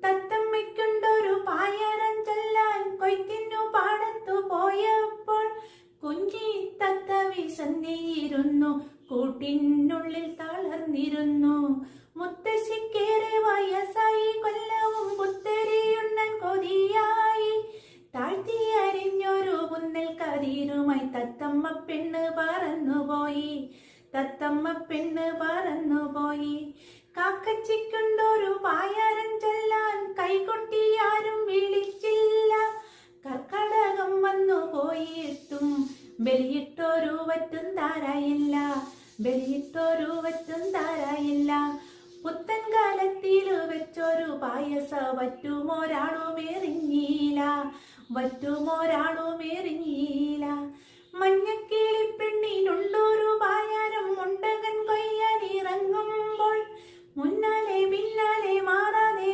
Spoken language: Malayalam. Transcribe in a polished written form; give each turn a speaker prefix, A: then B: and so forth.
A: തത്തമ്മയ്ക്കുണ്ടൊരു പായാരം ചൊല്ലാൻ കൊയ്ത്തിനു പാടത്തു പോയപ്പോൾ കുഞ്ഞി തത്ത വിശന്നിരുന്നു, കൂട്ടിനുള്ളിൽ തളർന്നിരുന്നു. മുത്തശ്ശിക്കേറെ വയസ്സായി, കൊല്ലവും പുത്തരിയുണ്ണൻ കൊതിയായി. താഴ്ത്തി അരിഞ്ഞൊരു പുന്നൽ കതിരുമായി തത്തമ്മ പെണ്ണ് പറന്നുപോയി, തത്തമ്മ പെണ്ണ് പറന്നുപോയി. കാക്കച്ചിക്കുണ്ടൊരു പായാരം ചൊല്ലാൻ കൈകൊട്ടി ആരും വിളിച്ചില്ല. കർക്കടകം വന്നു പോയിട്ടും ബലിയിട്ടൊരു വറ്റും താരായില്ല, ബലിയിട്ടൊരു വറ്റും താരായില്ല. പുത്തൻ കാലത്തില് വെച്ചൊരു പായസ വറ്റുമൊരാളുമേറിഞ്ഞീല, വറ്റുമൊരാളുമേറിഞ്ഞീല. മഞ്ഞക്കിളി പെണ്ണിനുണ്ടൊരു പായാരം മുണ്ടകൻ കൊയ്യാൻ ഇറങ്ങുമ്പോൾ മുന്നാലെ പിന്നാലെ മാറാതെ